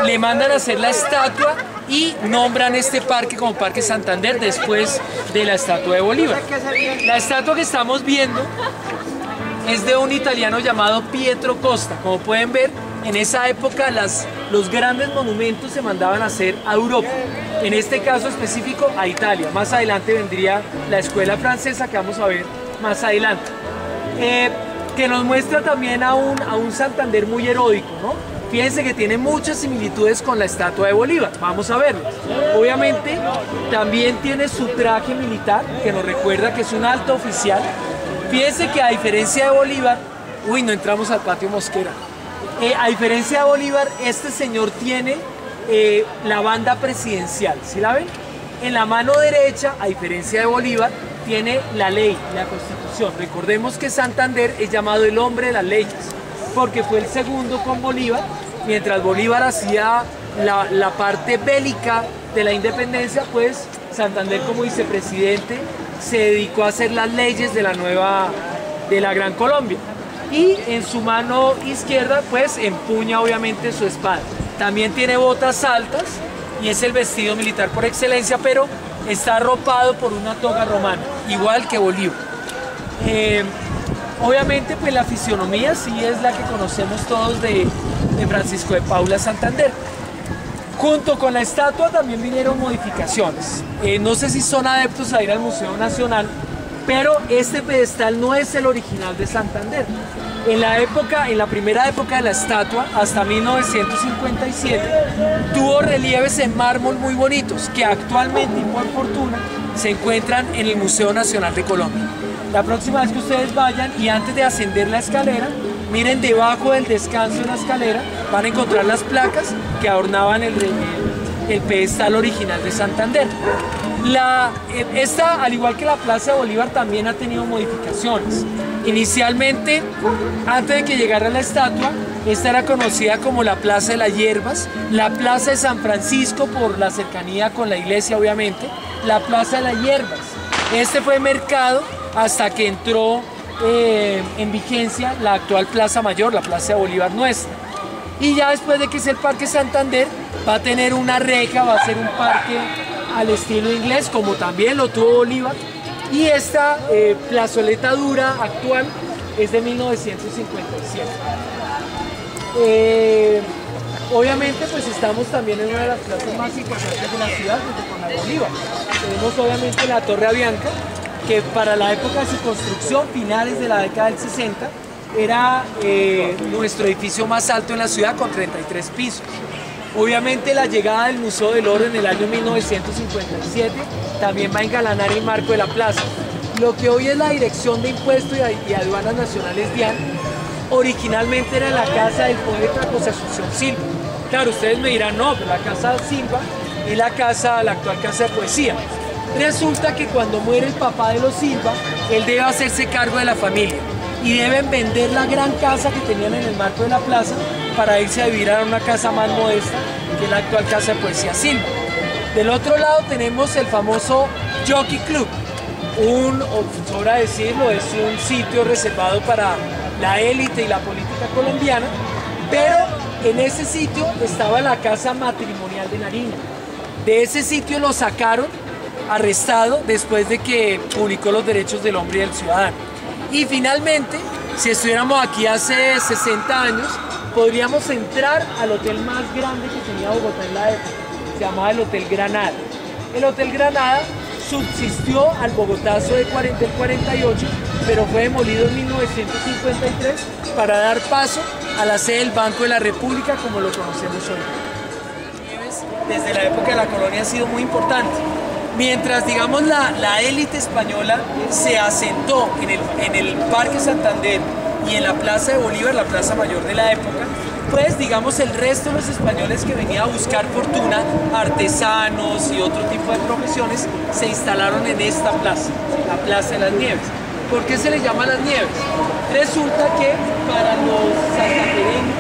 le mandan a hacer la estatua y nombran este parque como Parque Santander después de la estatua de Bolívar. La estatua que estamos viendo es de un italiano llamado Pietro Costa. Como pueden ver, en esa época los grandes monumentos se mandaban a hacer a Europa, en este caso específico a Italia. Más adelante vendría la escuela francesa, que vamos a ver más adelante, que nos muestra también a un Santander muy heroico, ¿no? Fíjense que tiene muchas similitudes con la estatua de Bolívar, vamos a verlas. Obviamente también tiene su traje militar, que nos recuerda que es un alto oficial. Fíjense que a diferencia de Bolívar, no entramos al patio Mosquera. A diferencia de Bolívar, este señor tiene la banda presidencial, ¿sí la ven? En la mano derecha, a diferencia de Bolívar, tiene la ley, la Constitución. Recordemos que Santander es llamado el hombre de las leyes, porque fue el segundo con Bolívar, mientras Bolívar hacía la parte bélica de la independencia, pues Santander como vicepresidente se dedicó a hacer las leyes de la Gran Colombia. Y en su mano izquierda pues empuña obviamente su espada. También tiene botas altas y es el vestido militar por excelencia, pero está arropado por una toga romana, igual que Bolívar. Obviamente pues la fisionomía sí es la que conocemos todos de Francisco de Paula Santander. Junto con la estatua también vinieron modificaciones. No sé si son adeptos a ir al Museo Nacional, pero este pedestal no es el original de Santander. En la primera época de la estatua, hasta 1957, tuvo relieves en mármol muy bonitos, que actualmente y por fortuna se encuentran en el Museo Nacional de Colombia. La próxima vez que ustedes vayan y antes de ascender la escalera, miren debajo del descanso de la escalera, van a encontrar las placas que adornaban el pedestal original de Santander. Esta, al igual que la Plaza de Bolívar, también ha tenido modificaciones. Inicialmente, antes de que llegara la estatua, esta era conocida como la Plaza de las Hierbas, la Plaza de San Francisco por la cercanía con la iglesia obviamente, la Plaza de las Hierbas. Este fue mercado hasta que entró en vigencia la actual Plaza Mayor, la Plaza de Bolívar nuestra. Y ya después de que es el Parque Santander, va a tener una reja, va a ser un parque al estilo inglés, como también lo tuvo Bolívar. Y esta plazoleta dura actual es de 1957. Obviamente pues estamos también en una de las plazas más importantes de la ciudad, junto con la de Bolívar. Tenemos obviamente la Torre Avianca, que para la época de su construcción, finales de la década del 60, era nuestro edificio más alto en la ciudad, con 33 pisos. Obviamente la llegada del Museo del Oro en el año 1957 también va a engalanar el marco de la plaza. Lo que hoy es la Dirección de Impuestos y Aduanas Nacionales DIAN, originalmente era la casa del poeta José Asunción Silva. Claro, ustedes me dirán, no, pero la casa Silva y la actual casa de poesía. Resulta que cuando muere el papá de los Silva, él debe hacerse cargo de la familia y deben vender la gran casa que tenían en el marco de la plaza para irse a vivir a una casa más modesta, que es la actual casa de poesía Silva. Del otro lado tenemos el famoso Jockey Club, sobra decirlo, es un sitio reservado para la élite y la política colombiana, pero en ese sitio estaba la casa matrimonial de Nariño. De ese sitio lo sacaron arrestado después de que publicó los derechos del hombre y del ciudadano. Y finalmente, si estuviéramos aquí hace 60 años, podríamos entrar al hotel más grande que tenía Bogotá en la época. Se llamaba el Hotel Granada. El Hotel Granada subsistió al Bogotazo del 48, pero fue demolido en 1953 para dar paso a la sede del Banco de la República como lo conocemos hoy. Desde la época de la colonia ha sido muy importante. Mientras, digamos, la élite española se asentó en el Parque Santander y en la Plaza de Bolívar, la Plaza Mayor de la época, pues, digamos, el resto de los españoles que venían a buscar fortuna, artesanos y otro tipo de profesiones, se instalaron en esta plaza, la Plaza de las Nieves. ¿Por qué se le llama Las Nieves? Resulta que para los santafereños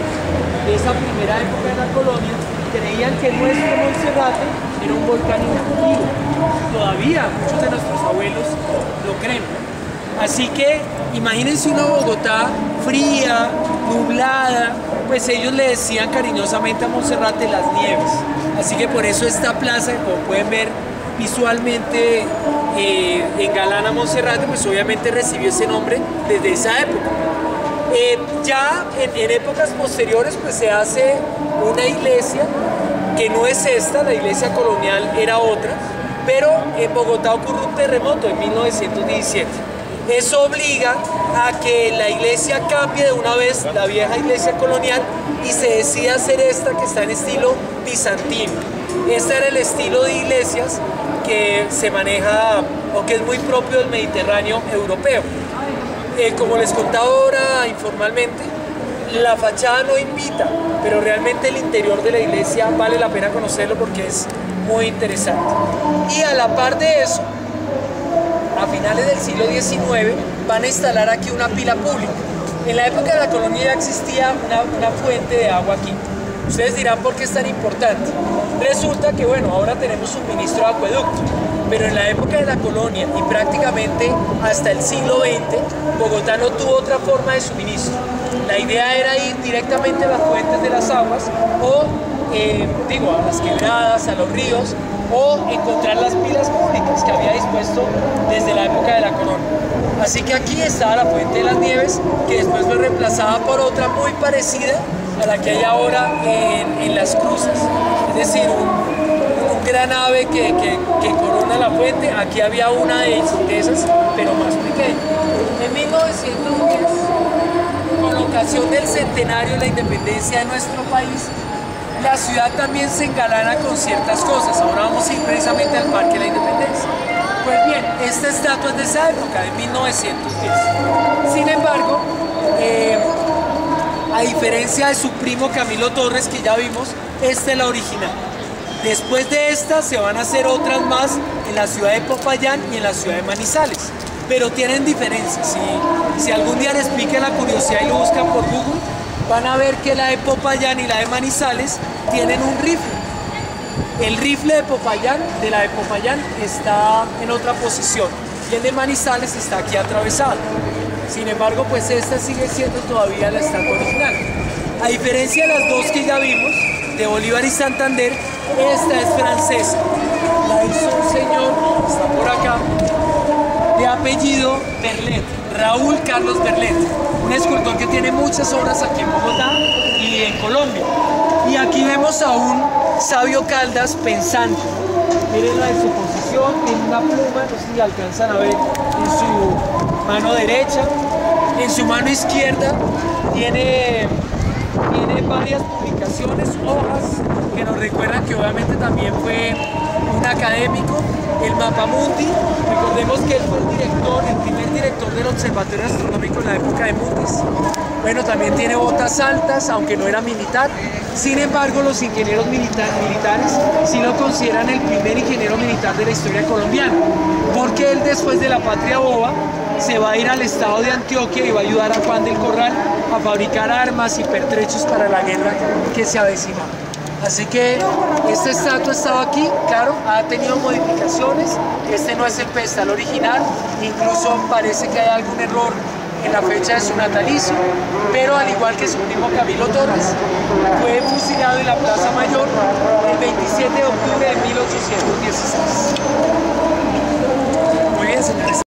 de esa primera época de la colonia, creían que nuestro Monserrate era un volcán inactivo. Todavía muchos de nuestros abuelos lo creen. Así que imagínense una Bogotá fría, nublada, pues ellos le decían cariñosamente a Monserrate las nieves. Así que por eso esta plaza, como pueden ver visualmente, engalana Monserrate, pues obviamente recibió ese nombre desde esa época. Ya en épocas posteriores pues se hace una iglesia que no es esta, la iglesia colonial era otra, pero en Bogotá ocurre un terremoto en 1917. Eso obliga a que la iglesia cambie de una vez la vieja iglesia colonial y se decide hacer esta que está en estilo bizantino. Este era el estilo de iglesias que se maneja o que es muy propio del Mediterráneo europeo. Como les contaba ahora informalmente, la fachada no invita, pero realmente el interior de la iglesia vale la pena conocerlo porque es muy interesante. Y a la par de eso, a finales del siglo XIX van a instalar aquí una pila pública. En la época de la colonia ya existía una fuente de agua aquí. Ustedes dirán por qué es tan importante. Resulta que bueno, ahora tenemos suministro de acueducto, pero en la época de la colonia y prácticamente hasta el siglo XX, Bogotá no tuvo otra forma de suministro. La idea era ir directamente a las fuentes de las aguas o, a las quebradas, a los ríos, o encontrar las pilas públicas que había dispuesto desde la época de la colonia. Así que aquí estaba la Fuente de las Nieves, que después fue reemplazada por otra muy parecida a la que hay ahora en Las Cruces. Es decir, un gran ave que corona la fuente. Aquí había una de esas, pero más pequeña. En 1910, con ocasión del centenario de la independencia de nuestro país, la ciudad también se engalana con ciertas cosas. Ahora vamos a ir precisamente al Parque de la Independencia. Pues bien, esta estatua es de esa época, de 1910. Sin embargo, a diferencia de su primo Camilo Torres, que ya vimos, esta es la original. Después de esta se van a hacer otras más en la ciudad de Popayán y en la ciudad de Manizales, pero tienen diferencias. Si algún día les pique la curiosidad y lo buscan por Google, van a ver que la de Popayán y la de Manizales tienen un rifle. El rifle de la de Popayán está en otra posición y el de Manizales está aquí atravesado. Sin embargo, pues esta sigue siendo todavía la estatua original. A diferencia de las dos que ya vimos, de Bolívar y Santander, esta es francesa. La hizo un señor, está por acá, de apellido Berlet, Raúl Carlos Berlet, un escultor que tiene muchas obras aquí en Bogotá y en Colombia. Y aquí vemos a un Sabio Caldas pensante. Miren la de su posición, tiene una pluma, no sé si alcanzan a ver, en su mano derecha. En su mano izquierda tiene varias publicaciones, hojas, que nos recuerdan que obviamente también fue un académico. El Mapamundi, recordemos que él fue el primer director del Observatorio Astronómico en la época de Mundis. Bueno, también tiene botas altas, aunque no era militar. Sin embargo, los ingenieros militares sí lo consideran el primer ingeniero militar de la historia colombiana, porque él, después de la Patria Boba, se va a ir al estado de Antioquia y va a ayudar a Juan del Corral a fabricar armas y pertrechos para la guerra que se avecina. Así que esta estatua estaba aquí, claro, ha tenido modificaciones. Este no es el pedestal original, incluso parece que hay algún error en la fecha de su natalicio, pero al igual que su primo Camilo Torres, fue fusilado en la Plaza Mayor el 27 de octubre de 1816. Muy bien, señores.